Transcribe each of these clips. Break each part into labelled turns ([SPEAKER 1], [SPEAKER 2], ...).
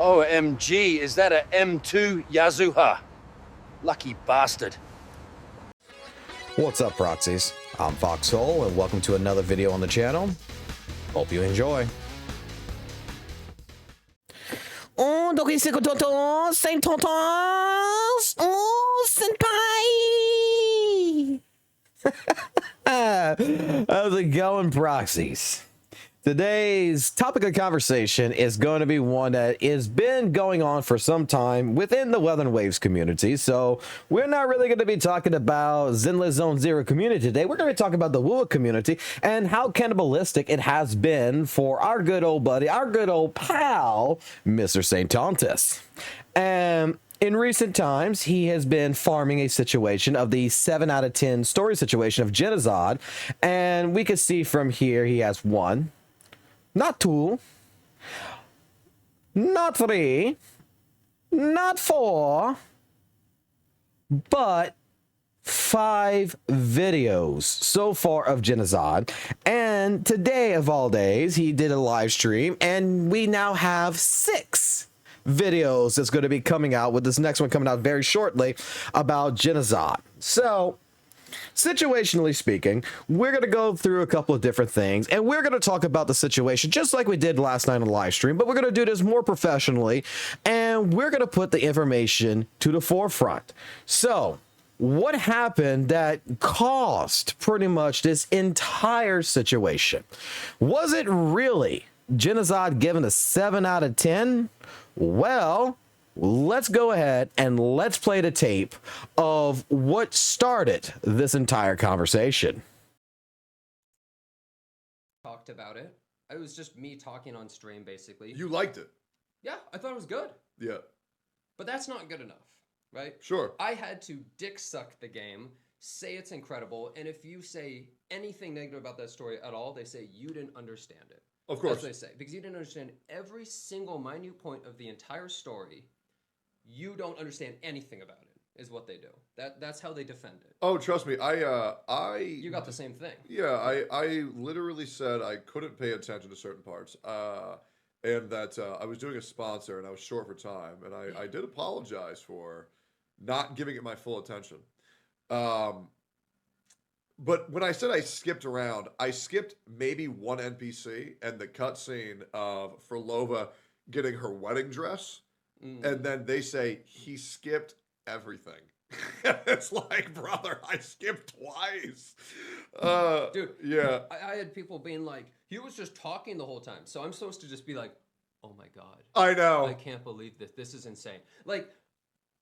[SPEAKER 1] OMG, is that a M2 Yazuha? Lucky bastard.
[SPEAKER 2] What's up, proxies? I'm FOXSOL, and welcome to another video on the channel. Hope you enjoy. Oh, Saintontas! Oh, senpai! How's it going, proxies? Today's topic of conversation is going to be one that has been going on for some time within the Weather and Waves community. So we're not really going to be talking about Zenless Zone Zero community today. We're going to be talking about the WUA community and how cannibalistic it has been for our good old buddy, our good old pal, Mr. Saintontas. And in recent times, he has been farming a situation of the 7 out of 10 story situation of Genocide. And we can see from here he has 1. Not 2, not 3, not 4, but 5 videos so far of Genocide. And today of all days, he did a live stream, and we now have 6 videos that's going to be coming out, with this next one coming out very shortly, about Genocide. So situationally speaking, we're going to go through a couple of different things, and we're going to talk about the situation just like we did last night on the live stream, but we're going to do this more professionally, and we're going to put the information to the forefront. So what happened that caused pretty much this entire situation? Was it really Genocide given a 7 out of 10? Well, let's go ahead and let's play the tape of what started this entire conversation.
[SPEAKER 3] Talked about it. It was just me talking on stream, basically.
[SPEAKER 4] You liked it?
[SPEAKER 3] Yeah, I thought it was good.
[SPEAKER 4] Yeah.
[SPEAKER 3] But that's not good enough, right?
[SPEAKER 4] Sure.
[SPEAKER 3] I had to dick suck the game, say it's incredible, and if you say anything negative about that story at all, they say you didn't understand it.
[SPEAKER 4] Of course.
[SPEAKER 3] That's what they say. Because you didn't understand every single minute point of the entire story. You don't understand anything about it, is what they do. That's how they defend it.
[SPEAKER 4] Oh, trust me,
[SPEAKER 3] You got the same thing.
[SPEAKER 4] Yeah, I literally said I couldn't pay attention to certain parts, and that I was doing a sponsor and I was short for time, and I did apologize for not giving it my full attention. But when I said I skipped around, I skipped maybe one NPC and the cutscene of Frolova getting her wedding dress. And then they say he skipped everything. It's like, brother, I skipped twice.
[SPEAKER 3] Dude,
[SPEAKER 4] yeah.
[SPEAKER 3] I had people being like, he was just talking the whole time. So I'm supposed to just be like, oh my God.
[SPEAKER 4] I know.
[SPEAKER 3] I can't believe this. This is insane. Like,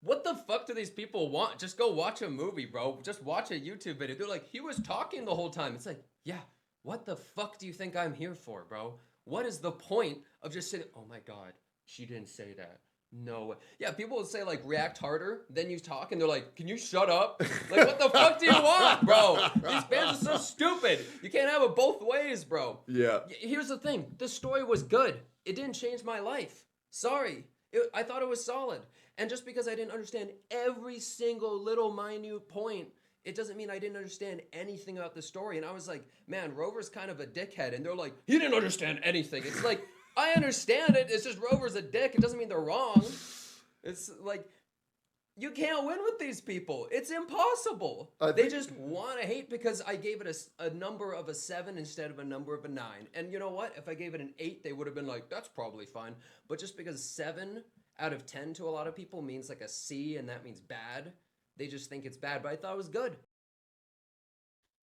[SPEAKER 3] what the fuck do these people want? Just go watch a movie, bro. Just watch a YouTube video. They're like, he was talking the whole time. It's like, yeah, what the fuck do you think I'm here for, bro? What is the point of just sitting, oh my God, she didn't say that. No way. Yeah, people will say, like, react harder, then you talk, and they're like, can you shut up? Like, what the fuck do you want, bro? These fans are so stupid. You can't have it both ways, bro.
[SPEAKER 4] Yeah.
[SPEAKER 3] Here's the thing. The story was good. It didn't change my life. Sorry. I thought it was solid. And just because I didn't understand every single little minute point, it doesn't mean I didn't understand anything about the story. And I was like, man, Rover's kind of a dickhead. And they're like, he didn't understand anything. It's like, I understand it. It's just Rover's a dick. It doesn't mean they're wrong. It's like, you can't win with these people. It's impossible. They just want to hate because I gave it a number of a 7 instead of a number of a 9. And you know what? If I gave it an 8, they would have been like, that's probably fine. But just because 7 out of 10 to a lot of people means like a C, and that means bad, they just think it's bad. But I thought it was good.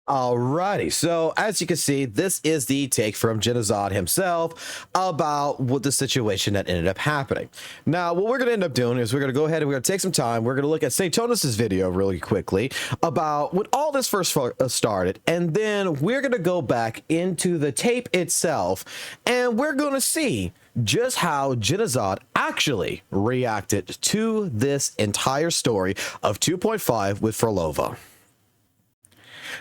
[SPEAKER 2] Alrighty, so as you can see, this is the take from Genocide himself about what the situation that ended up happening. Now, what we're going to end up doing is we're going to go ahead and we're going to take some time. We're going to look at Saintontas' video really quickly about when all this first started, and then we're going to go back into the tape itself, and we're going to see just how Genocide actually reacted to this entire story of 2.5 with Frolova.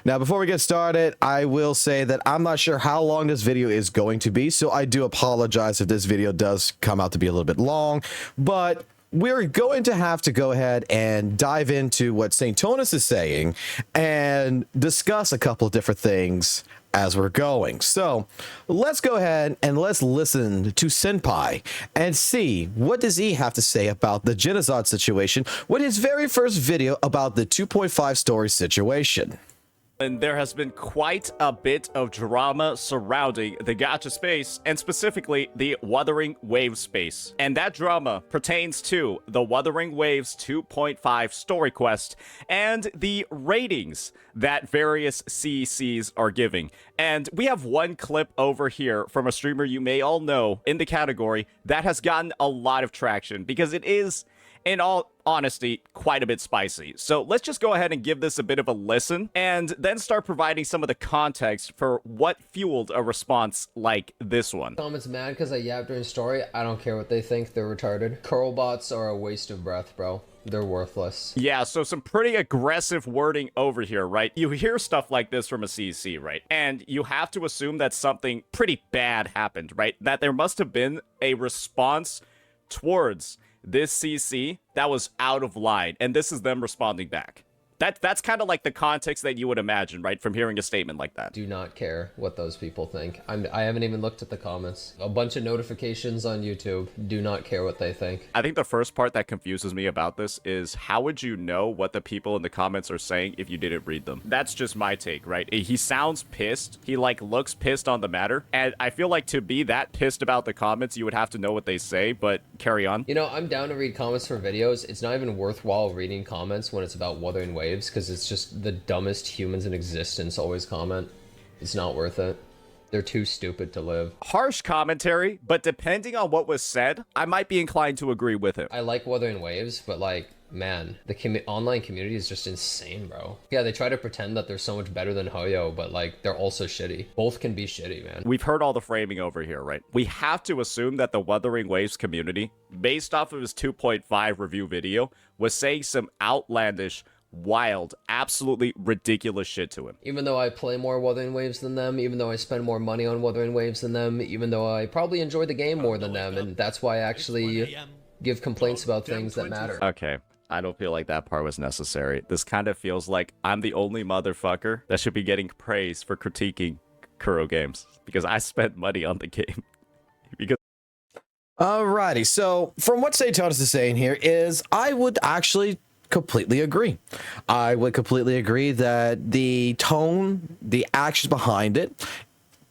[SPEAKER 2] Now, before we get started, I will say that I'm not sure how long this video is going to be, so I do apologize if this video does come out to be a little bit long, but we're going to have to go ahead and dive into what Saintontas is saying and discuss a couple of different things as we're going. So let's go ahead and let's listen to Senpai and see what does he have to say about the Genocide situation with his very first video about the 2.5 story situation.
[SPEAKER 5] And there has been quite a bit of drama surrounding the gacha space, and specifically the Wuthering Waves space. And that drama pertains to the Wuthering Waves 2.5 story quest and the ratings that various CCs are giving. And we have one clip over here from a streamer you may all know in the category that has gotten a lot of traction because it is, in all honesty, quite a bit spicy. So let's just go ahead and give this a bit of a listen and then start providing some of the context for what fueled a response like this one.
[SPEAKER 3] Comments mad because I yapped during story. I don't care what they think. They're retarded. Curl bots are a waste of breath, bro. They're worthless.
[SPEAKER 5] Yeah, so some pretty aggressive wording over here, right? You hear stuff like this from a CC, right? And you have to assume that something pretty bad happened, right? That there must have been a response towards this CC that was out of line, and this is them responding back. That's kind of like the context that you would imagine, right, from hearing a statement like that.
[SPEAKER 3] Do not care what those people think. I haven't even looked at the comments. A bunch of notifications on YouTube. Do not care what they think.
[SPEAKER 5] I think the first part that confuses me about this is how would you know what the people in the comments are saying if you didn't read them? That's just my take, right? He sounds pissed. He, like, looks pissed on the matter. And I feel like to be that pissed about the comments, you would have to know what they say, but carry on.
[SPEAKER 3] You know, I'm down to read comments for videos. It's not even worthwhile reading comments when it's about Wuthering Waves, because it's just the dumbest humans in existence always comment. It's not worth it. They're too stupid to live.
[SPEAKER 5] Harsh commentary, but depending on what was said, I might be inclined to agree with him.
[SPEAKER 3] I like Wuthering Waves, but like, man, the online community is just insane, bro. Yeah, they try to pretend that they're so much better than Hoyo, but like, they're also shitty. Both can be shitty, man.
[SPEAKER 5] We've heard all the framing over here, right? We have to assume that the Wuthering Waves community, based off of his 2.5 review video, was saying some outlandish, wild, absolutely ridiculous shit to him.
[SPEAKER 3] Even though I play more Wuthering Waves than them, even though I spend more money on Wuthering Waves than them, even though I probably enjoy the game more than them, and that's why I actually give complaints about things that matter.
[SPEAKER 5] Okay, I don't feel like that part was necessary. This kind of feels like I'm the only motherfucker that should be getting praise for critiquing Kuro games, because I spent money on the game. Because
[SPEAKER 2] Alrighty, so from what Saintontas is saying here is I would actually completely agree. I would completely agree that the tone, the actions behind it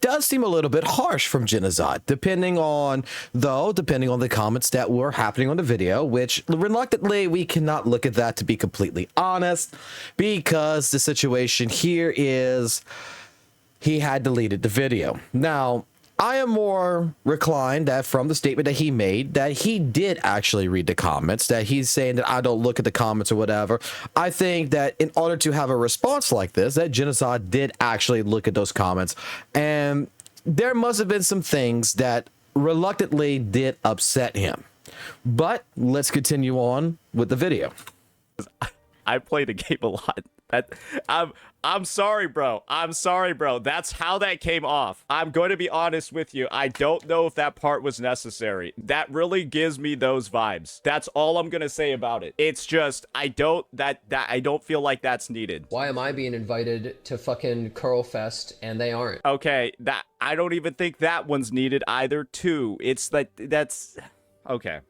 [SPEAKER 2] does seem a little bit harsh from Genocide, depending on the comments that were happening on the video, which reluctantly we cannot look at that, to be completely honest, because the situation here is he had deleted the video. Now, I am more reclined that from the statement that he made, that he did actually read the comments, that he's saying that I don't look at the comments or whatever. I think that in order to have a response like this, that Genocide did actually look at those comments, and there must have been some things that reluctantly did upset him. But let's continue on with the video.
[SPEAKER 5] I play the game a lot. I'm sorry, bro. I'm sorry, bro. That's how that came off. I'm going to be honest with you. I don't know if that part was necessary. That really gives me those vibes. That's all I'm going to say about it. It's just I don't feel like that's needed.
[SPEAKER 3] Why am I being invited to fucking Curl Fest and they aren't?
[SPEAKER 5] Okay, I don't even think that one's needed either, too. It's like that's okay.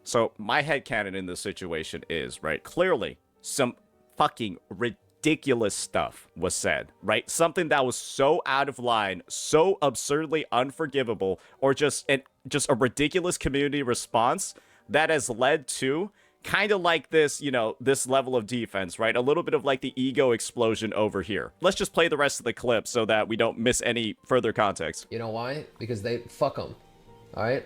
[SPEAKER 5] So my headcanon in this situation is, right, clearly some fucking ridiculous stuff was said, right? Something that was so out of line, so absurdly unforgivable, or just a ridiculous community response that has led to kind of like this, you know, this level of defense, right? A little bit of like the ego explosion over here. Let's just play the rest of the clip so that we don't miss any further context.
[SPEAKER 3] You know why? Because they fuck them. All right?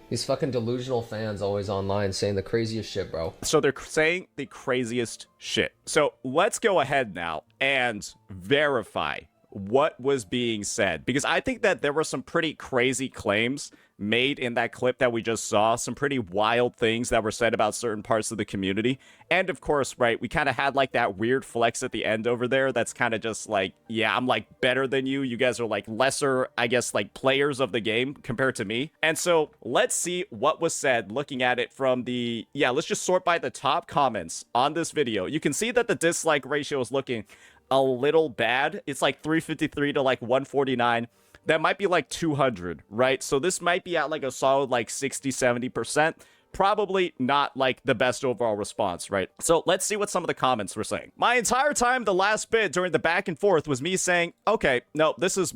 [SPEAKER 3] These fucking delusional fans always online saying the craziest shit, bro.
[SPEAKER 5] So they're saying the craziest shit. So let's go ahead now and verify what was being said, because I think that there were some pretty crazy claims made in that clip that we just saw, some pretty wild things that were said about certain parts of the community. And of course, right, we kind of had like that weird flex at the end over there that's kind of just like, yeah, I'm like better than you. You guys are like lesser, I guess, like players of the game compared to me. And so let's see what was said looking at it from the, yeah, let's just sort by the top comments on this video. You can see that the dislike ratio is looking a little bad. It's like 353 to like 149. That might be like 200, right? So this might be at like a solid like 60, 70%. Probably not like the best overall response, right? So let's see what some of the comments were saying. My entire time, the last bit during the back and forth was me saying, okay, no, this is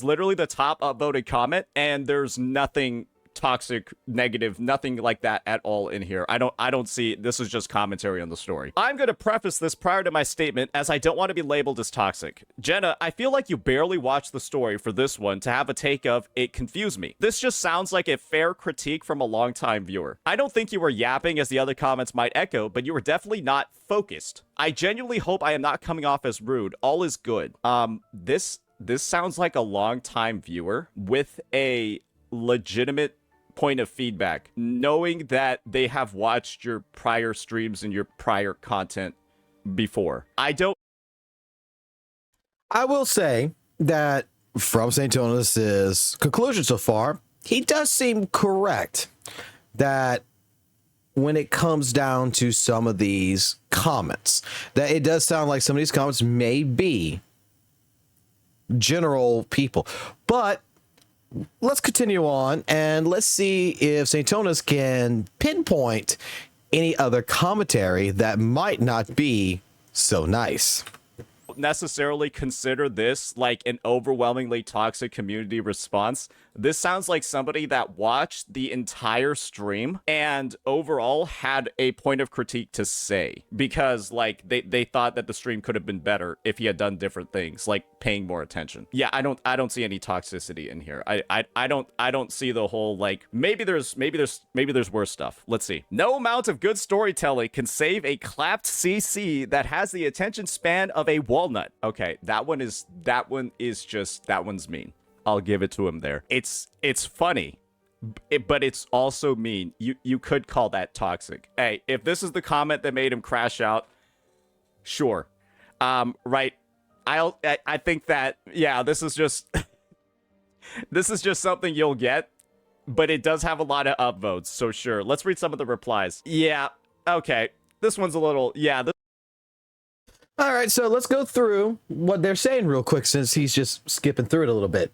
[SPEAKER 5] literally the top upvoted comment, and there's nothing toxic, negative, nothing like that at all in here. I don't see, this is just commentary on the story. I'm going to preface this prior to my statement, as I don't want to be labeled as toxic. Jenna, I feel like you barely watched the story for this one to have a take of, it confused me. This just sounds like a fair critique from a longtime viewer. I don't think you were yapping as the other comments might echo, but you were definitely not focused. I genuinely hope I am not coming off as rude. All is good. This sounds like a longtime viewer with a legitimate point of feedback, knowing that they have watched your prior streams and your prior content before. I
[SPEAKER 2] will say that from Saintontas' conclusion so far, he does seem correct that when it comes down to some of these comments, that it does sound like some of these comments may be general people. But let's continue on and let's see if Saintontas can pinpoint any other commentary that might not be so nice.
[SPEAKER 5] Necessarily consider this like an overwhelmingly toxic community response. This sounds like somebody that watched the entire stream and overall had a point of critique to say, because like they thought that the stream could have been better if he had done different things, like paying more attention. Yeah, I don't see any toxicity in here. I don't see the whole like maybe there's worse stuff. Let's see. No amount of good storytelling can save a clapped CC that has the attention span of a walnut. Okay, that one's mean. I'll give it to him there. It's funny, but it's also mean. You could call that toxic. Hey, if this is the comment that made him crash out, sure. Right. I think that, yeah, this is just this is just something you'll get, but it does have a lot of upvotes, so sure. Let's read some of the replies. Yeah, okay. This one's a little, yeah.
[SPEAKER 2] All right, so let's go through what they're saying real quick since he's just skipping through it a little bit.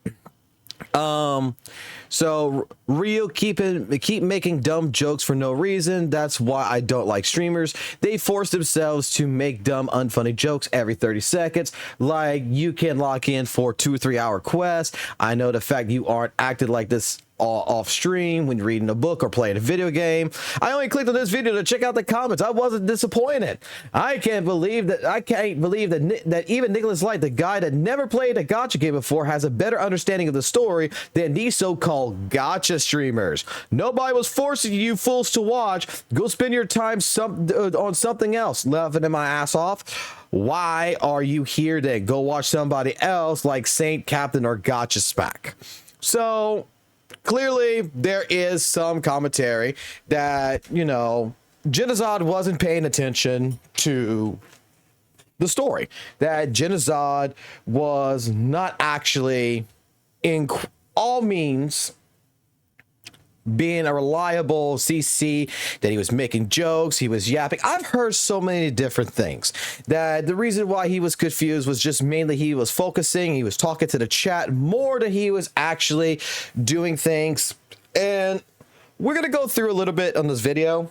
[SPEAKER 2] So Real keep making dumb jokes for no reason. That's why I don't like streamers. They force themselves to make dumb, unfunny jokes every 30 seconds. Like, you can lock in for 2 or 3 hour quests. I know the fact you aren't acted like this off stream when you're reading a book or playing a video game. I only clicked on this video to check out the comments. I wasn't disappointed. I can't believe that even Nicholas Light, the guy that never played a gacha game before, has a better understanding of the story than these so-called gacha streamers. Nobody was forcing you fools to watch. Go spend your time on something else. Laughing my ass off. Why are you here then? Go watch somebody else like Saint, Captain, or Gacha Spack. So clearly, there is some commentary that, you know, Genozod wasn't paying attention to the story. That Genozod was not actually, in all means, being a reliable CC, that he was making jokes, he was yapping. I've heard so many different things that the reason why he was confused was just mainly he was focusing, he was talking to the chat more than he was actually doing things. And we're going to go through a little bit on this video.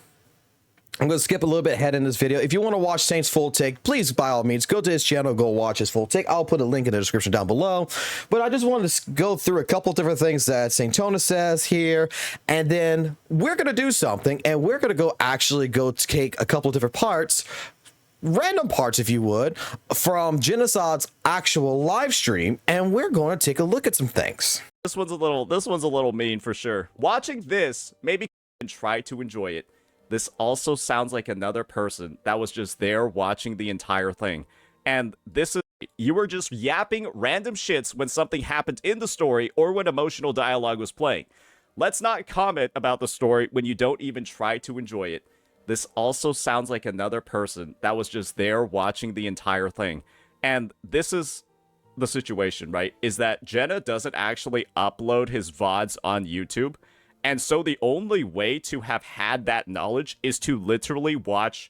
[SPEAKER 2] I'm going to skip a little bit ahead in this video. If you want to watch Saint's full take, please, by all means, go to his channel, go watch his full take. I'll put a link in the description down below. But I just wanted to go through a couple different things that Saintontas says here. And then we're going to do something, and we're going to go take a couple different parts, random parts, if you would, from Genozod's actual live stream, and we're going to take a look at some things.
[SPEAKER 5] This one's a little mean for sure. Watching this, maybe try to enjoy it. This also sounds like another person that was just there watching the entire thing. And this is, you were just yapping random shits when something happened in the story or when emotional dialogue was playing. Let's not comment about the story when you don't even try to enjoy it. This also sounds like another person that was just there watching the entire thing. And this is the situation, right? Is that Jenna doesn't actually upload his VODs on YouTube. And so the only way to have had that knowledge is to literally watch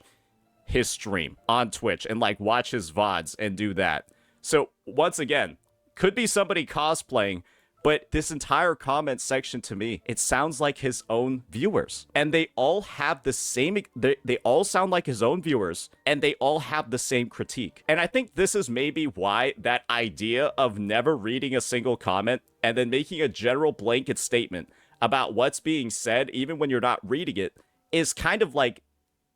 [SPEAKER 5] his stream on Twitch and like watch his VODs and do that. So once again, could be somebody cosplaying, but this entire comment section to me, it sounds like his own viewers. And they all have the same, they all sound like his own viewers, and they all have the same critique. And I think this is maybe why that idea of never reading a single comment and then making a general blanket statement about what's being said, even when you're not reading it, is kind of like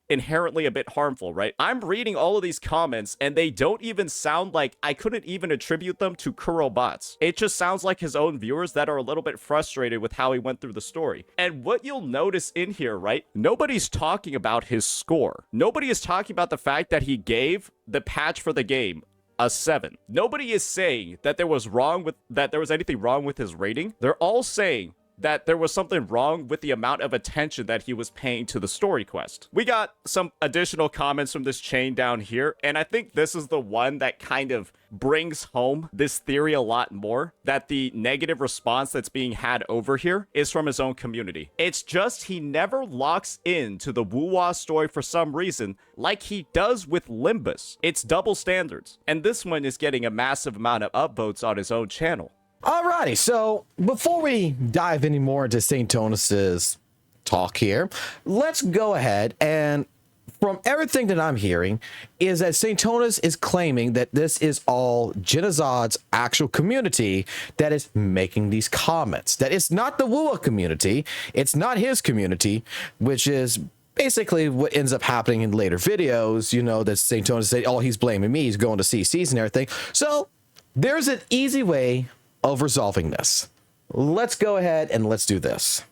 [SPEAKER 5] inherently a bit harmful, right? I'm reading all of these comments and they don't even sound like, I couldn't even attribute them to Kuro bots. It just sounds like his own viewers that are a little bit frustrated with how he went through the story. And what you'll notice in here, right? Nobody's talking about his score. Nobody is talking about the fact that he gave the patch for the game a 7. Nobody is saying that there was anything wrong with his rating. They're all saying that there was something wrong with the amount of attention that he was paying to the story quest. We got some additional comments from this chain down here, and I think this is the one that kind of brings home this theory a lot more, that the negative response that's being had over here is from his own community. It's just he never locks into the Woo-Wah story for some reason, like he does with Limbus. It's double standards, and this one is getting a massive amount of upvotes on his own channel.
[SPEAKER 2] Alrighty, so before we dive any more into Saintontas' talk here, let's go ahead and, from everything that I'm hearing, is that Saintontas is claiming that this is all Genozod's actual community that is making these comments. That it's not the Wua community, it's not his community, which is basically what ends up happening in later videos, you know, that Saintontas say, oh, he's blaming me, he's going to CCs and everything. So there's an easy way of resolving this. Let's go ahead and let's do this.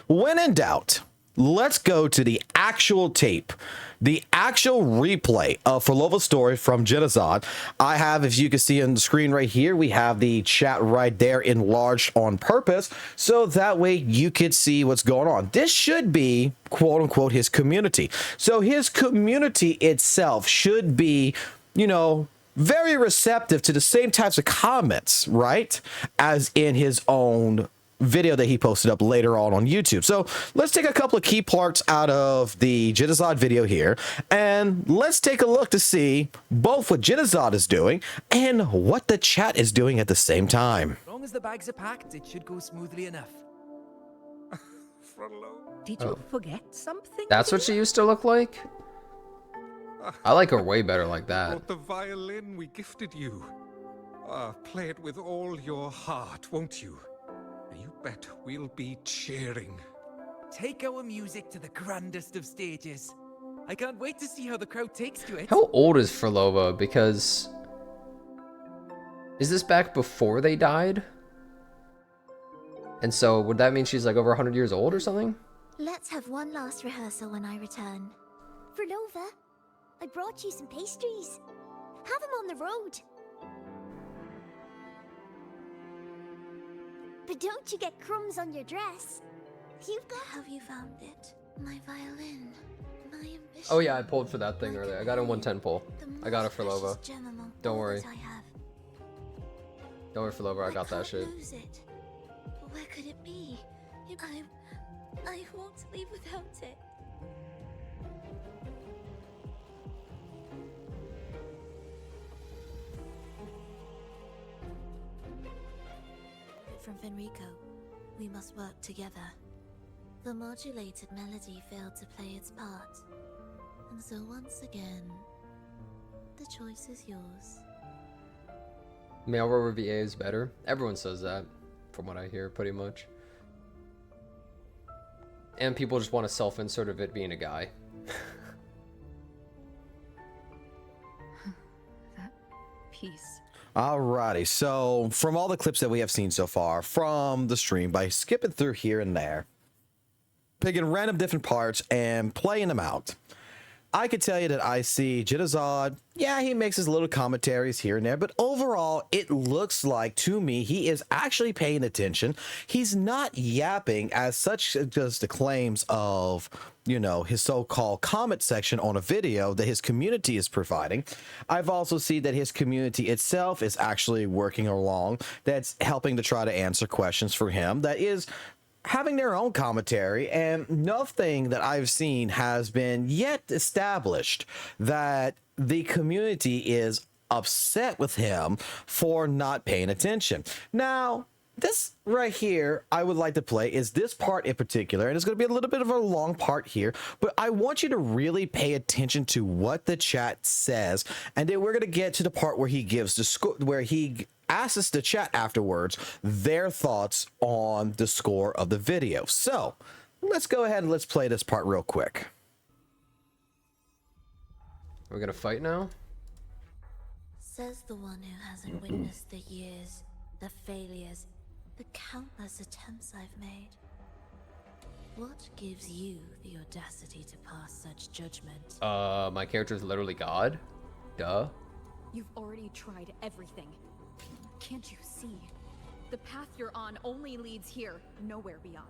[SPEAKER 2] When in doubt, let's go to the actual tape, the actual replay of Forlova's story from Genozod. I have, if you can see on the screen right here, we have the chat right there enlarged on purpose, so that way you could see what's going on. This should be, quote unquote, his community. So his community itself should be, you know, very receptive to the same types of comments, right, as in his own video that he posted up later on YouTube. So let's take a couple of key parts out of the Genozod video here, and let's take a look to see both what Genozod is doing and what the chat is doing at the same time.
[SPEAKER 6] As long as the bags are packed, it should go smoothly enough.
[SPEAKER 7] Did you forget something?
[SPEAKER 8] That's what she used to look like? I like her way better like that.
[SPEAKER 9] Brought the violin we gifted you. Play it with all your heart, won't you? You bet we'll be cheering.
[SPEAKER 6] Take our music to the grandest of stages. I can't wait to see how the crowd takes to it.
[SPEAKER 8] How old is Forlova? Because is this back before they died? And so would that mean she's like over 100 years old or something?
[SPEAKER 10] Let's have one last rehearsal when I return. Forlova, I brought you some pastries. Have them on the road. But don't you get crumbs on your dress. You've got... Have you found it? My violin. My ambition.
[SPEAKER 8] Oh yeah, I pulled for that thing earlier. I got a 110 pull. I got it for Lova. Don't worry. Don't worry for Lova, I got that shit.
[SPEAKER 10] Lose it. Where could it be? I won't leave without it. From Fenrico, we must work together. The modulated melody failed to play its part. And so once again, the choice is yours.
[SPEAKER 8] Mail rover VA is better. Everyone says that, from what I hear, pretty much. And people just want a self-insert of it being a guy.
[SPEAKER 7] That piece.
[SPEAKER 2] Alrighty, so from all the clips that we have seen so far from the stream, by skipping through here and there, picking random different parts and playing them out, I could tell you that I see Genozod, yeah, he makes his little commentaries here and there, but overall, it looks like, to me, he is actually paying attention. He's not yapping as such as the claims of, you know, his so-called comment section on a video that his community is providing. I've also seen that his community itself is actually working along, that's helping to try to answer questions for him, that is having their own commentary, and nothing that I've seen has been yet established that the community is upset with him for not paying attention. Now, this right here I would like to play is this part in particular, and it's going to be a little bit of a long part here, but I want you to really pay attention to what the chat says, and then we're going to get to the part where he gives the score, where he asks us to chat afterwards their thoughts on the score of the video. So let's go ahead and let's play this part real quick.
[SPEAKER 8] We're gonna fight now?
[SPEAKER 10] Says the one who hasn't witnessed the years, the failures, the countless attempts I've made. What gives you the audacity to pass such judgment?
[SPEAKER 8] My character's literally God? Duh.
[SPEAKER 7] You've already tried everything. Can't you see? The path you're on only leads here, nowhere beyond.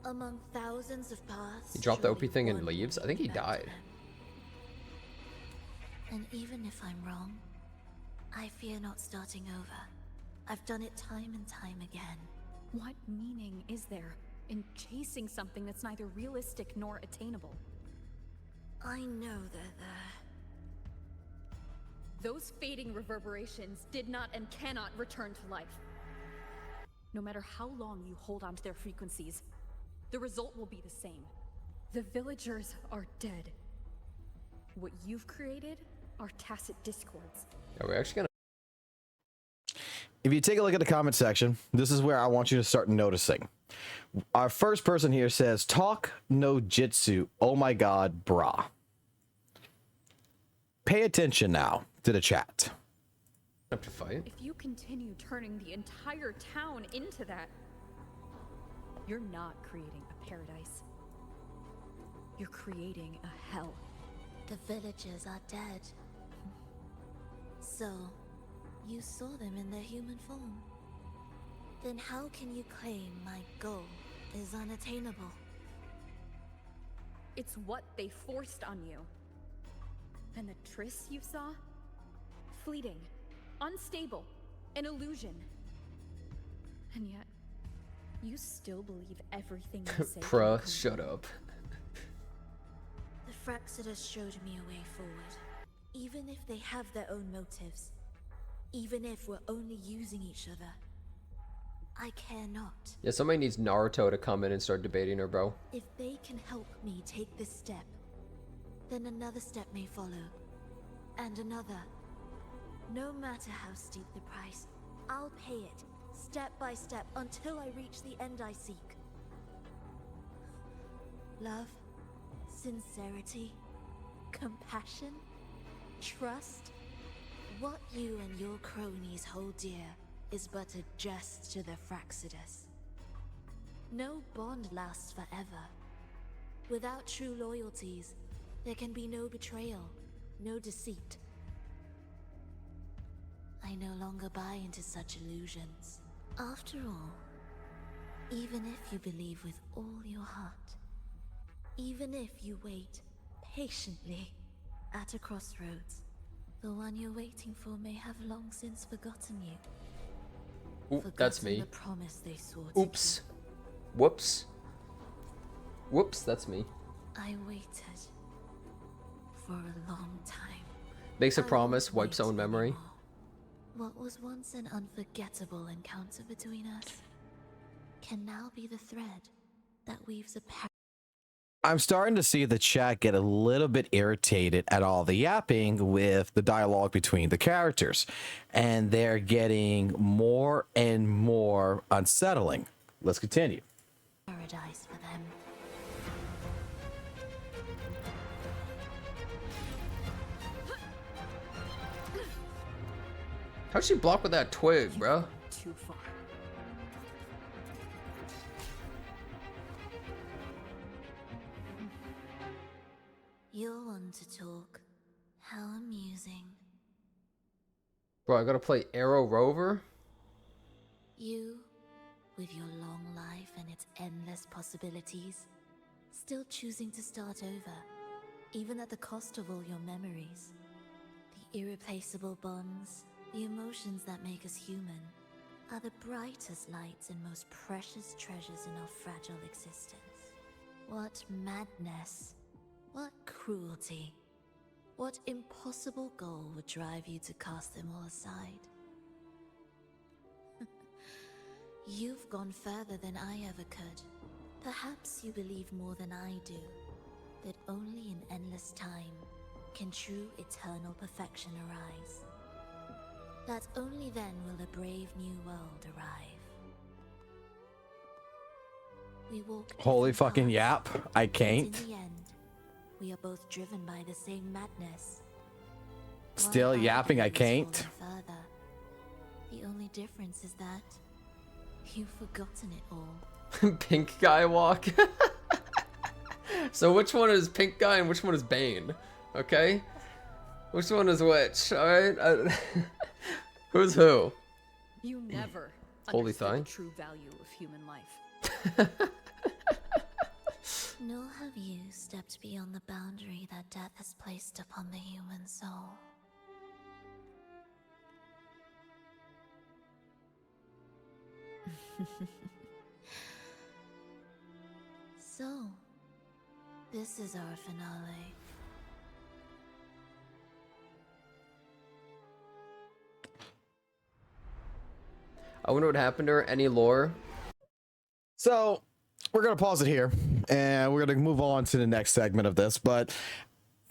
[SPEAKER 10] Among thousands of paths,
[SPEAKER 8] He dropped the OP
[SPEAKER 10] surely
[SPEAKER 8] thing and
[SPEAKER 10] one
[SPEAKER 8] leaves?
[SPEAKER 10] will
[SPEAKER 8] I think he
[SPEAKER 10] lead back to
[SPEAKER 8] died.
[SPEAKER 10] them. And even if I'm wrong, I fear not starting over. I've done it time and time again.
[SPEAKER 7] What meaning is there in chasing something that's neither realistic nor attainable?
[SPEAKER 10] I know they're there.
[SPEAKER 7] Those fading reverberations did not and cannot return to life. No matter how long you hold on to their frequencies, the result will be the same. The villagers are dead. What you've created are tacit discords.
[SPEAKER 8] Are we actually gonna...
[SPEAKER 2] If you take a look at the comment section, this is where I want you to start noticing. Our first person here says, talk no jitsu. Oh my God, brah. Pay attention now to the chat.
[SPEAKER 8] Up to fight?
[SPEAKER 7] If you continue turning the entire town into that, you're not creating a paradise. You're creating a hell.
[SPEAKER 10] The villagers are dead. So, you saw them in their human form. Then how can you claim my goal is unattainable?
[SPEAKER 7] It's what they forced on you. And the tryst you saw? Fleeting, unstable, an illusion. And yet, you still believe everything they say.
[SPEAKER 8] Bruh, shut up.
[SPEAKER 10] The Fraxidus showed me a way forward. Even if they have their own motives, even if we're only using each other, I care not.
[SPEAKER 8] Yeah, somebody needs Naruto to come in and start debating her, bro.
[SPEAKER 10] If they can help me take this step, then another step may follow. And another. No matter how steep the price, I'll pay it, step by step, until I reach the end I seek. Love, sincerity, compassion, trust. What you and your cronies hold dear is but a jest to the Fraxidus. No bond lasts forever. Without true loyalties, there can be no betrayal, no deceit. I no longer buy into such illusions. After all, even if you believe with all your heart, even if you wait patiently at a crossroads, the one you're waiting for may have long since forgotten you.
[SPEAKER 8] Oop, that's me.
[SPEAKER 10] The promise they swore to
[SPEAKER 8] Oops. Whoops. Whoops, that's me.
[SPEAKER 10] keep. I waited for a long time.
[SPEAKER 8] Makes a
[SPEAKER 10] I
[SPEAKER 8] promise,
[SPEAKER 10] won't
[SPEAKER 8] wipes
[SPEAKER 10] wait
[SPEAKER 8] own memory.
[SPEAKER 10] anymore. What was once an unforgettable encounter between us can now be the thread that weaves a
[SPEAKER 2] I'm starting to see the chat get a little bit irritated at all the yapping with the dialogue between the characters, and they're getting more and more unsettling. Let's continue.
[SPEAKER 10] paradise for them.
[SPEAKER 8] How'd she block with that twig, bro?
[SPEAKER 7] Too far.
[SPEAKER 10] You'll want to talk. How amusing.
[SPEAKER 8] Bro, I gotta play Arrow Rover?
[SPEAKER 10] You, with your long life and its endless possibilities, still choosing to start over, even at the cost of all your memories. The irreplaceable bonds, the emotions that make us human. are the brightest lights and most precious treasures in our fragile existence. What madness, what cruelty, what impossible goal would drive you to cast them all aside? You've gone further than I ever could. Perhaps you believe more than I do, that only in endless time can true eternal perfection arise. That only then will a brave new world arrive. We walk
[SPEAKER 2] Holy
[SPEAKER 10] different
[SPEAKER 2] fucking
[SPEAKER 10] paths,
[SPEAKER 2] yap. I
[SPEAKER 10] but
[SPEAKER 2] can't.
[SPEAKER 10] in the end, we are both driven by the same madness.
[SPEAKER 2] Still
[SPEAKER 10] While
[SPEAKER 2] yapping, I
[SPEAKER 10] has
[SPEAKER 2] can't.
[SPEAKER 10] fallen further. The only difference is that you've forgotten it all.
[SPEAKER 8] Pink guy walk. So which one is pink guy and which one is Bane? Okay? Which one is which? Alright? Who's who?
[SPEAKER 7] You never
[SPEAKER 8] Holy
[SPEAKER 7] understood
[SPEAKER 8] thigh.
[SPEAKER 7] the true value of human life.
[SPEAKER 10] Nor have you stepped beyond the boundary that death has placed upon the human soul. So, this is our finale.
[SPEAKER 8] I wonder what happened to her. Any lore?
[SPEAKER 2] So we're going to pause it here and we're going to move on to the next segment of this. But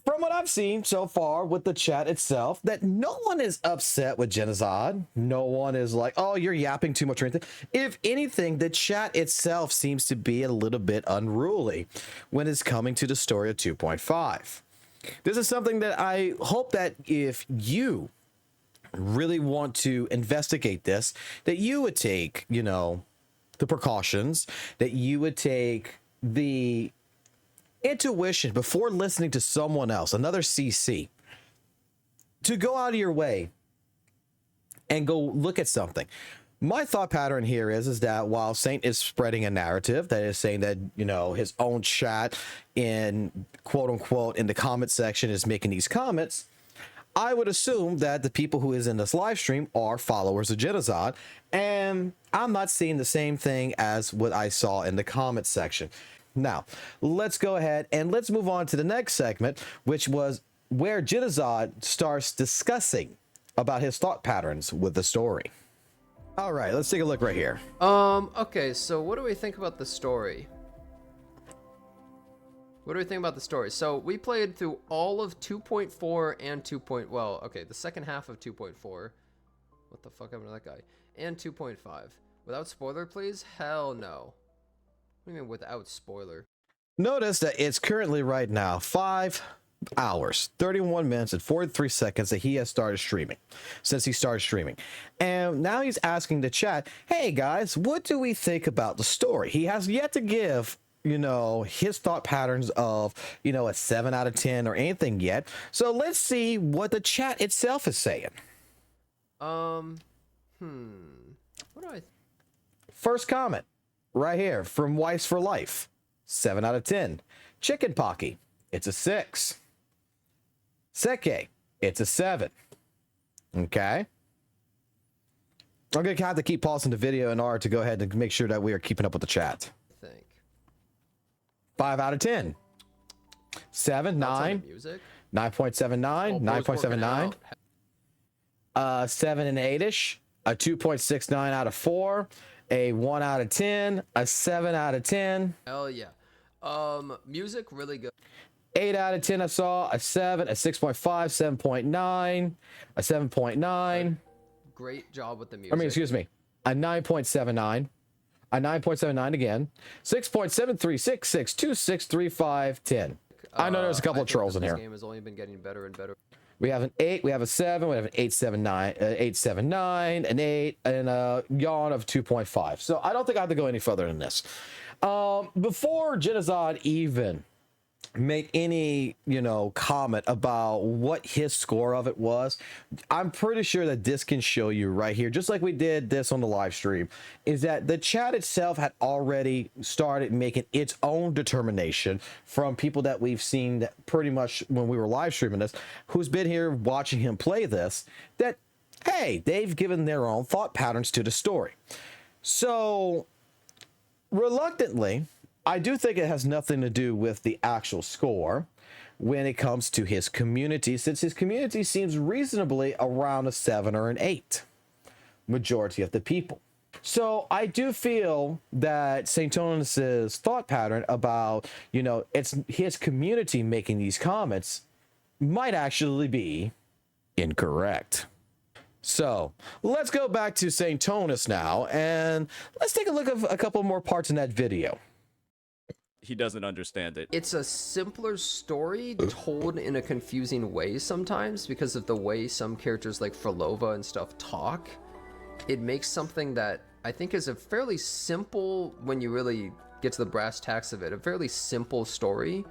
[SPEAKER 2] from what I've seen so far with the chat itself, that no one is upset with Genocide. No one is like, oh, you're yapping too much or anything. If anything, the chat itself seems to be a little bit unruly when it's coming to the story of 2.5. This is something that I hope that if you really want to investigate this, that you would take, you know, the precautions, that you would take the intuition before listening to someone else, another CC, to go out of your way and go look at something. My thought pattern here is that while Saint is spreading a narrative that is saying that, you know, his own chat in quote unquote in the comment section is making these comments, I would assume that the people who is in this live stream are followers of Genocide, and I'm not seeing the same thing as what I saw in the comment section. Now, let's go ahead and let's move on to the next segment, which was where Genocide starts discussing about his thought patterns with the story. All right, let's take a look right here.
[SPEAKER 8] Okay, so what do we think about the story? What do we think about the story? So we played through all of 2.4 and 2. Well, okay, the second half of 2.4. What the fuck happened to that guy? And 2.5. Without spoiler, please? Hell no. What do you mean without spoiler?
[SPEAKER 2] Notice that it's currently right now 5 hours, 31 minutes and 43 seconds that he has started streaming, since he started streaming. And now he's asking the chat, hey guys, what do we think about the story? He has yet to give, you know, his thought patterns of, you know, a 7 out of 10 or anything yet. So let's see what the chat itself is saying.
[SPEAKER 8] What do I...
[SPEAKER 2] First comment right here from Weiss for Life, 7 out of 10. Chicken Pocky, it's a 6. Seke, it's a 7. Okay. I'm going to have to keep pausing the video in order to go ahead and make sure that we are keeping up with the chat.
[SPEAKER 8] think?
[SPEAKER 2] 5 out of 10. 7, 9, 9.79, 9.79. 7 and 8-ish. A 2.69 out of 4. A 1 out of 10. A 7 out of 10.
[SPEAKER 8] Hell yeah. Music really good.
[SPEAKER 2] 8 out of 10 I saw. A 7, a 6.5, 7.9, a 7.9.
[SPEAKER 8] Great job with the music.
[SPEAKER 2] I mean, excuse me. A 9.79. A 9.79 again. 6.7366263510. I know there's a couple of trolls in here.
[SPEAKER 8] This game has only been getting better and better.
[SPEAKER 2] We have an 8, we have a 7, we have an 879, 879, an 8, and a yawn of 2.5. So I don't think I have to go any further than this. Before Genocide even make any, you know, comment about what his score of it was, I'm pretty sure that this can show you right here, just like we did this on the live stream, is that the chat itself had already started making its own determination from people that we've seen that pretty much when we were live streaming this, who's been here watching him play this, that hey, they've given their own thought patterns to the story. So, reluctantly, I do think it has nothing to do with the actual score when it comes to his community, since his community seems reasonably around a 7 or an 8, majority of the people. So I do feel that Saintontas' thought pattern about, it's his community making these comments might actually be incorrect. So let's go back to Saintontas now, and let's take a look at a couple more parts in that video.
[SPEAKER 5] He doesn't understand it.
[SPEAKER 8] It's a simpler story told in a confusing way sometimes because of the way some characters like Frolova and stuff talk. It makes something that I think is a fairly simple, when you really get to the brass tacks of it, a fairly simple story,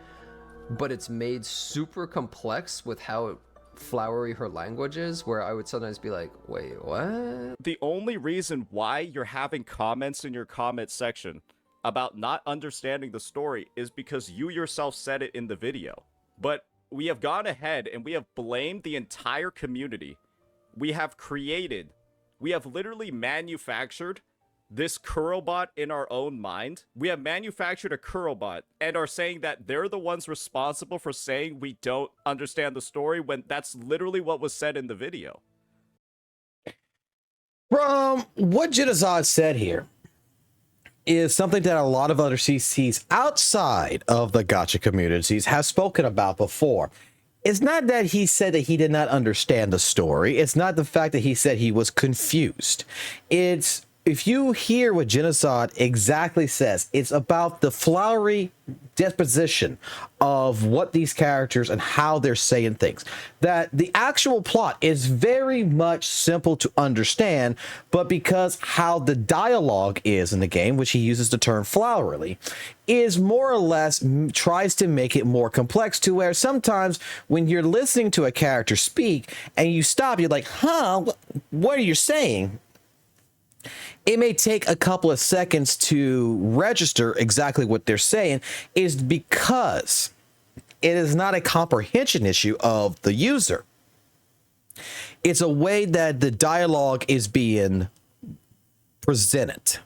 [SPEAKER 8] but it's made super complex with how flowery her language is, where I would sometimes be like, wait, what?
[SPEAKER 5] The only reason why you're having comments in your comment section about not understanding the story is because you yourself said it in the video. But we have gone ahead and we have blamed the entire community. We have literally manufactured this Kurobot in our own mind. We have manufactured a Kurobot and are saying that they're the ones responsible for saying we don't understand the story when that's literally what was said in the video.
[SPEAKER 2] From what Genocide said here is something that a lot of other CCs outside of the gacha communities have spoken about before. It's not that he said that he did not understand the story. It's not the fact that he said he was confused. It's, if you hear what Genocide exactly says, it's about the flowery disposition of what these characters and how they're saying things. That the actual plot is very much simple to understand, but because how the dialogue is in the game, which he uses the term flowery, is more or less tries to make it more complex, to where sometimes when you're listening to a character speak and you stop, you're like, huh, what are you saying? It may take a couple of seconds to register exactly what they're saying, is because it is not a comprehension issue of the user. It's a way that the dialogue is being presented.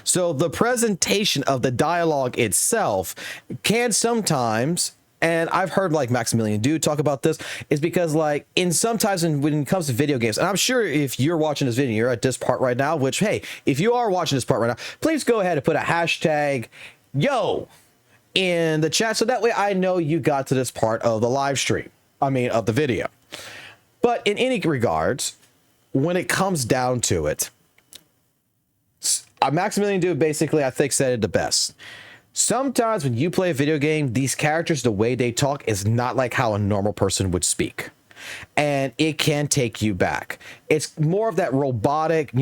[SPEAKER 2] So the presentation of the dialogue itself can sometimes, and I've heard like Maximilian Dude talk about this, is because like in sometimes when it comes to video games, and I'm sure if you're watching this video, you're at this part right now, which, hey, if you are watching this part right now, please go ahead and put a hashtag yo in the chat, so that way I know you got to this part of the live stream, of the video. But in any regards, when it comes down to it, Maximilian Dude basically, I think, said it the best. Sometimes when you play a video game, these characters, the way they talk is not like how a normal person would speak. And it can take you back. It's more of that robotic,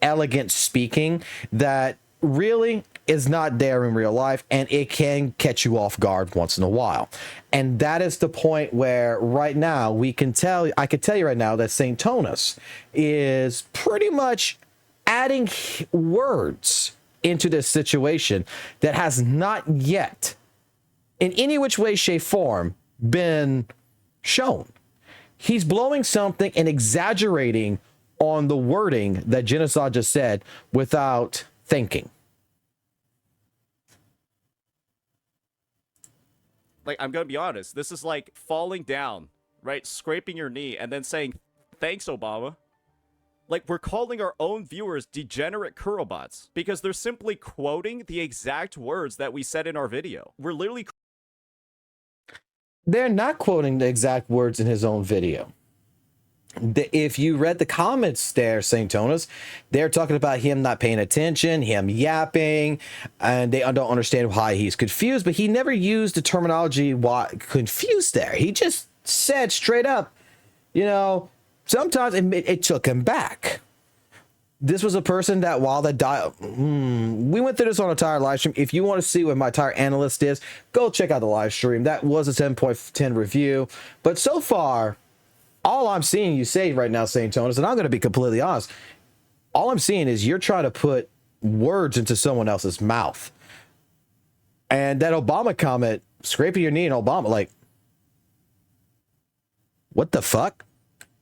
[SPEAKER 2] elegant speaking that really is not there in real life, and it can catch you off guard once in a while. And that is the point where right now I can tell you right now that Saintontas is pretty much adding words into this situation that has not yet, in any which way, shape, form, been shown. He's blowing something and exaggerating on the wording that Genocide just said without thinking.
[SPEAKER 5] Like, I'm gonna be honest, this is like falling down, right? Scraping your knee and then saying, thanks, Obama. Like, we're calling our own viewers degenerate Kurobots because they're simply quoting the exact words that we said in our video. We're literally...
[SPEAKER 2] They're not quoting the exact words in his own video. If you read the comments there, Saintontas, they're talking about him not paying attention, him yapping, and they don't understand why he's confused, but he never used the terminology why confused there. He just said straight up, sometimes it took him back. This was a person that while the we went through this on an entire live stream. If you want to see what my entire analyst is, go check out the live stream. That was a 10.10 review. But so far, all I'm seeing you say right now, Saintontas, and I'm going to be completely honest, all I'm seeing is you're trying to put words into someone else's mouth. And that Obama comment, scraping your knee in Obama, like, what the fuck?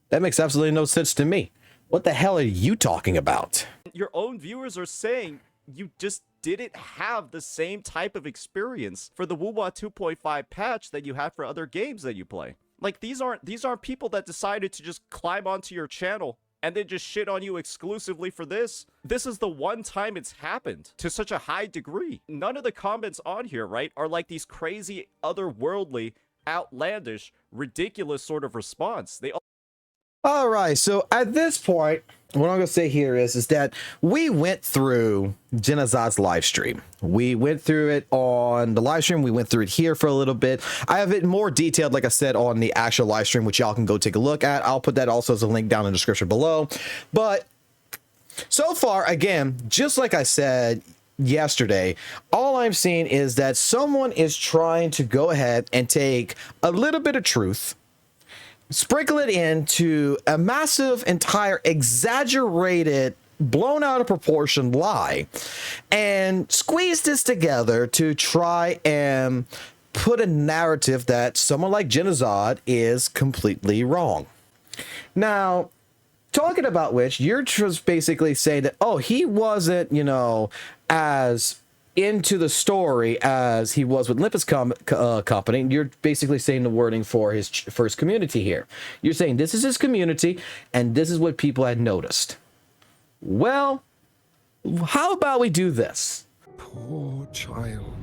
[SPEAKER 2] That makes absolutely no sense to me. What the hell are you talking about?
[SPEAKER 5] Your own viewers are saying you just didn't have the same type of experience for the WuWa 2.5 patch that you had for other games that you play. Like, these aren't people that decided to just climb onto your channel and then just shit on you exclusively for this. This is the one time it's happened to such a high degree. None of the comments on here, right, are like these crazy, otherworldly, outlandish, ridiculous sort of response. They
[SPEAKER 2] All right, so at this point, what I'm going to say here is that we went through Genozad's live stream. We went through it on the live stream. We went through it here for a little bit. I have it more detailed, like I said, on the actual live stream, which y'all can go take a look at. I'll put that also as a link down in the description below. But so far, again, just like I said yesterday, all I'm seeing is that someone is trying to go ahead and take a little bit of truth, sprinkle it into a massive, entire, exaggerated, blown out of proportion lie, and squeeze this together to try and put a narrative that someone like Genozad is completely wrong. Now, talking about which, you're just basically saying that, oh, he wasn't, you know, as into the story as he was with Olympus company. You're basically saying the wording for his community here. You're saying this is his community and this is what people had noticed. Well, how about we do this?
[SPEAKER 9] Poor child.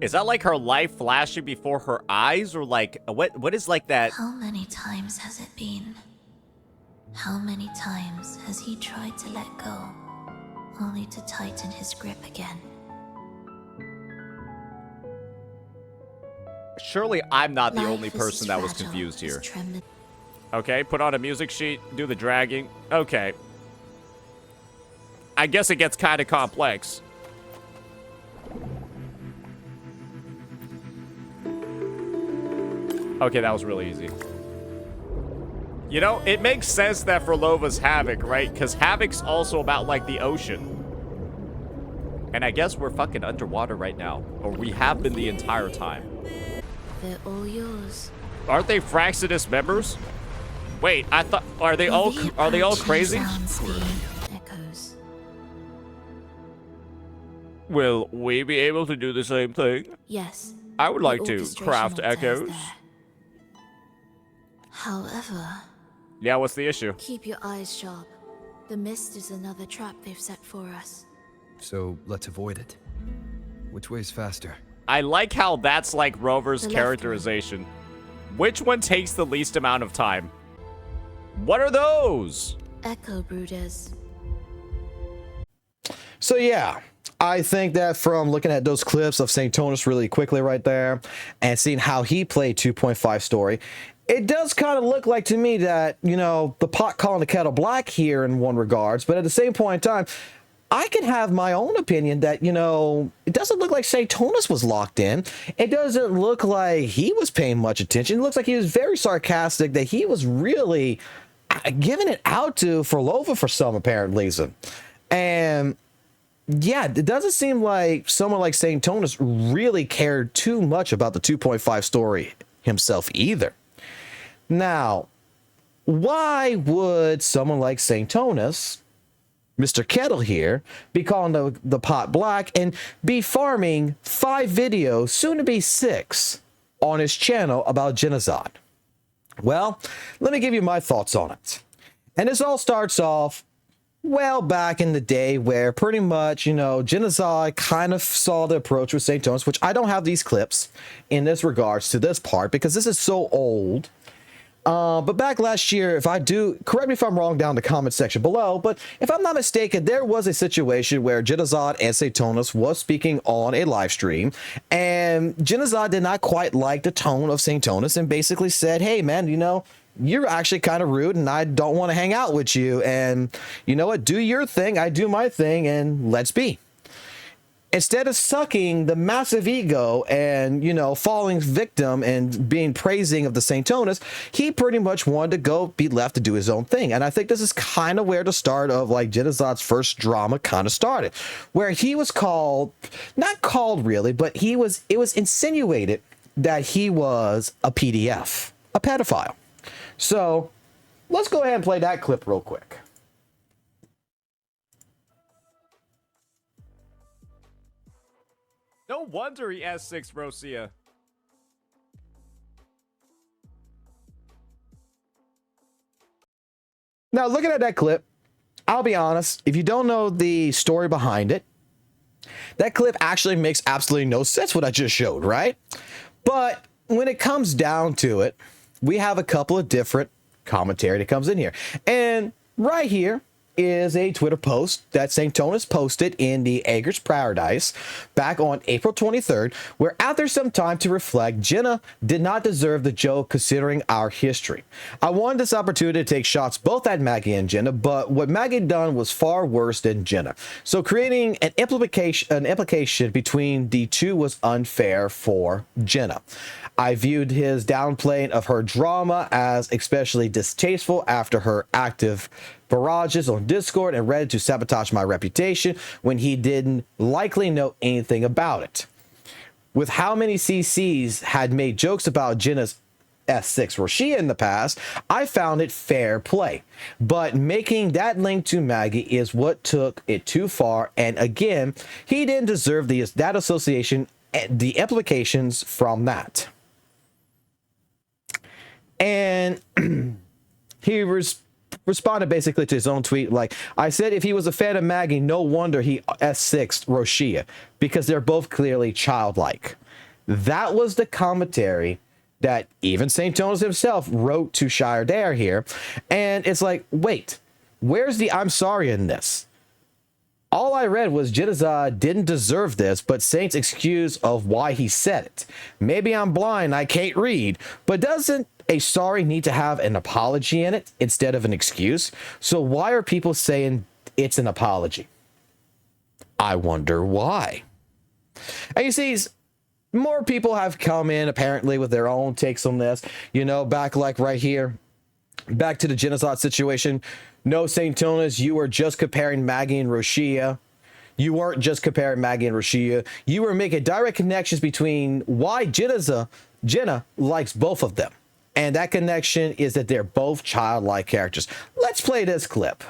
[SPEAKER 5] Is that like her life flashing before her eyes, or like what is like that?
[SPEAKER 10] How many times has it been? How many times has he tried to let go, only to tighten his grip again?
[SPEAKER 5] Surely I'm not the
[SPEAKER 10] Life
[SPEAKER 5] only
[SPEAKER 10] is
[SPEAKER 5] person
[SPEAKER 10] as
[SPEAKER 5] that was
[SPEAKER 10] fragile
[SPEAKER 5] confused
[SPEAKER 10] as
[SPEAKER 5] here.
[SPEAKER 10] trembling.
[SPEAKER 5] Okay, put on a music sheet, do the dragging. Okay. I guess it gets kind of complex. Okay, that was really easy. You know, it makes sense that Frolova's Havoc, right? Because Havoc's also about, like, the ocean. And I guess we're fucking underwater right now. Or we have been the entire time.
[SPEAKER 10] They're all yours.
[SPEAKER 5] Aren't they Fraxidus members? Wait, I thought... Are they all crazy?
[SPEAKER 10] Echoes.
[SPEAKER 5] Will we be able to do the same thing?
[SPEAKER 10] Yes.
[SPEAKER 5] I would like
[SPEAKER 10] the
[SPEAKER 5] to
[SPEAKER 10] orchestration
[SPEAKER 5] craft
[SPEAKER 10] altar is
[SPEAKER 5] echoes.
[SPEAKER 10] there. However,
[SPEAKER 5] Yeah, what's the issue?
[SPEAKER 10] keep your eyes sharp. The mist is another trap they've set for us.
[SPEAKER 11] So let's avoid it. Which way's faster?
[SPEAKER 5] I like how that's like Rover's
[SPEAKER 10] The left
[SPEAKER 5] characterization. Which one takes the least amount of time? What are those?
[SPEAKER 10] Echo brooders.
[SPEAKER 2] So yeah, I think that from looking at those clips of Saintontas really quickly right there and seeing how he played 2.5 story, it does kind of look like to me that, you know, the pot calling the kettle black here in one regards, but at the same point in time, I can have my own opinion that, you know, it doesn't look like Saintontas was locked in. It doesn't look like he was paying much attention. It looks like he was very sarcastic, that he was really giving it out to Frolova for some apparent reason. And yeah, it doesn't seem like someone like Saintontas really cared too much about the 2.5 story himself either. Now, why would someone like Saintontas, Mr. Kettle here, be calling the pot black and be farming 5 videos, soon to be 6, on his channel about Genozad? Well, let me give you my thoughts on it. And this all starts off well back in the day where pretty much, you know, Genozad kind of saw the approach with Saintontas, which I don't have these clips in this regards to this part because this is so old. But back last year, if I do, correct me if I'm wrong down in the comment section below, but if I'm not mistaken, there was a situation where Genozad and Saintontas was speaking on a live stream, and Genozad did not quite like the tone of Saintontas and basically said, hey man, you know, you're actually kind of rude and I don't want to hang out with you, and you know what, do your thing, I do my thing, and let's be. Instead of sucking the massive ego and, you know, falling victim and being praising of the Saintontas, he pretty much wanted to go be left to do his own thing. And I think this is kind of where the start of like Genozad's first drama kind of started, where he was called, not called really, but it was insinuated that he was a PDF, a pedophile. So let's go ahead and play that clip real quick.
[SPEAKER 5] No wonder he S6 Rosia.
[SPEAKER 2] Now, looking at that clip, I'll be honest, if you don't know the story behind it, that clip actually makes absolutely no sense what I just showed, right? But when it comes down to it, we have a couple of different commentary that comes in here. And right here is a Twitter post that Saintontas posted in the Ager's Paradise back on April 23rd, where after some time to reflect, Jenna did not deserve the joke considering our history. I wanted this opportunity to take shots both at Maggie and Jenna, but what Maggie done was far worse than Jenna. So creating an implication between the two was unfair for Jenna. I viewed his downplaying of her drama as especially distasteful after her active barrages on Discord and Reddit to sabotage my reputation when he didn't likely know anything about it. With how many CCs had made jokes about Jenna's S6 Roshia in the past, I found it fair play. But making that link to Maggie is what took it too far, and again, he didn't deserve that association, the implications from that. And he responded basically to his own tweet like, I said if he was a fan of Maggie, no wonder he S6'd Roshia, because they're both clearly childlike. That was the commentary that even Saintontas himself wrote to Shire Dare here. And it's like, wait, where's the I'm sorry in this? All I read was Jenazad didn't deserve this, but Saint's excuse of why he said it. Maybe I'm blind, I can't read, but doesn't a sorry need to have an apology in it instead of an excuse? So why are people saying it's an apology? I wonder why. And you see, more people have come in apparently with their own takes on this. You know, back like right here, back to the Jenazad situation. No, Saintontas, you were just comparing Maggie and Roshia. You weren't just comparing Maggie and Roshia. You were making direct connections between why Jenna likes both of them. And that connection is that they're both childlike characters. Let's play this clip.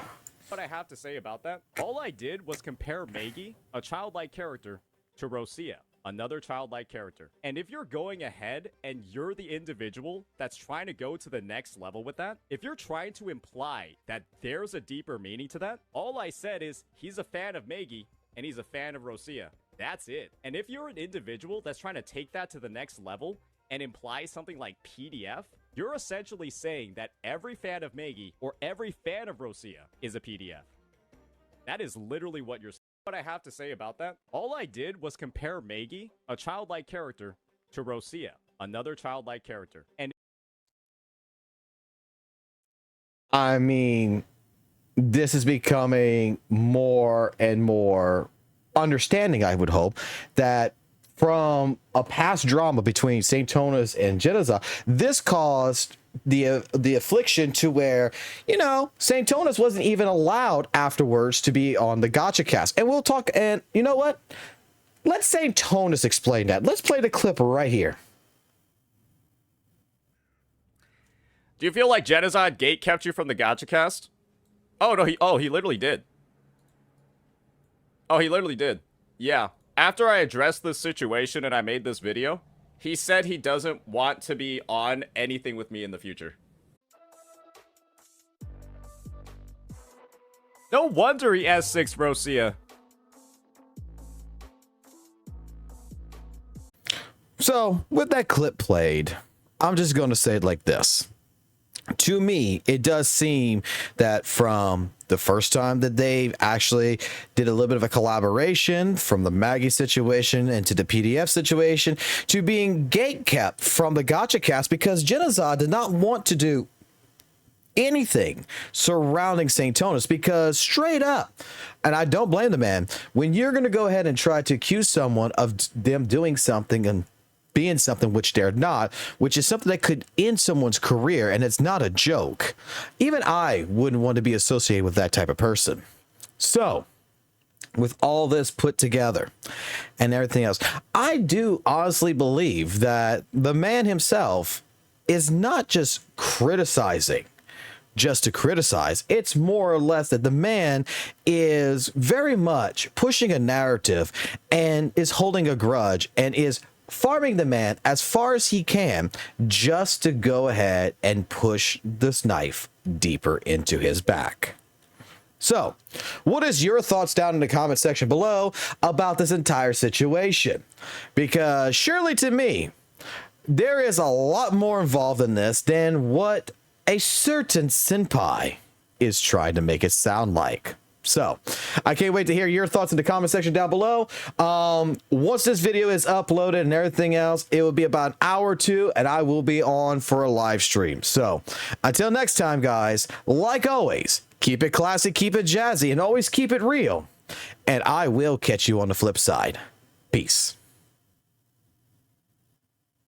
[SPEAKER 5] What I have to say about that, all I did was compare Maggie, a childlike character, to Rosia, another childlike character. And if you're going ahead and you're the individual that's trying to go to the next level with that, if you're trying to imply that there's a deeper meaning to that, all I said is he's a fan of Maggie and he's a fan of Rosia. That's it. And if you're an individual that's trying to take that to the next level and imply something like PDF, you're essentially saying that every fan of Maggie or every fan of Rosia is a PDF. That is literally what you're saying. What I have to say about that, all I did was compare Maggie, a childlike character, to Rosia, another childlike character. And
[SPEAKER 2] I mean, this is becoming more and more understanding, I would hope, that from a past drama between Saintontas and Jenazad, this caused the affliction to where, you know, Saintontas wasn't even allowed afterwards to be on the Gotcha Cast. And we'll talk, and you know what? Let Saintontas explain that. Let's play the clip right here.
[SPEAKER 5] do you feel like Jenazad gate kept you from the Gotcha Cast? Oh, no, he literally did. Oh, he literally did. Yeah. After I addressed this situation and I made this video, he said he doesn't want to be on anything with me in the future. No wonder he S6 Rosia.
[SPEAKER 2] So, with that clip played, I'm just going to say it like this. To me, it does seem that from the first time that they actually did a little bit of a collaboration, from the Maggie situation into the PDF situation, to being gatekept from the Gotcha Cast because Jenazad did not want to do anything surrounding Saintontas, because straight up, and I don't blame the man, when you're going to go ahead and try to accuse someone of them doing something and being something which they're not, which is something that could end someone's career, and it's not a joke. Even I wouldn't want to be associated with that type of person. So, with all this put together and everything else, I do honestly believe that the man himself is not just criticizing just to criticize. It's more or less that the man is very much pushing a narrative and is holding a grudge and is farming the man as far as he can just to go ahead and push this knife deeper into his back. So, what is your thoughts down in the comment section below about this entire situation? Because surely to me, there is a lot more involved in this than what a certain senpai is trying to make it sound like. So, I can't wait to hear your thoughts in the comment section down below. Once this video is uploaded and everything else, it will be about an hour or two, and I will be on for a live stream. So, until next time, guys, like always, keep it classy, keep it jazzy, and always keep it real. And I will catch you on the flip side. Peace.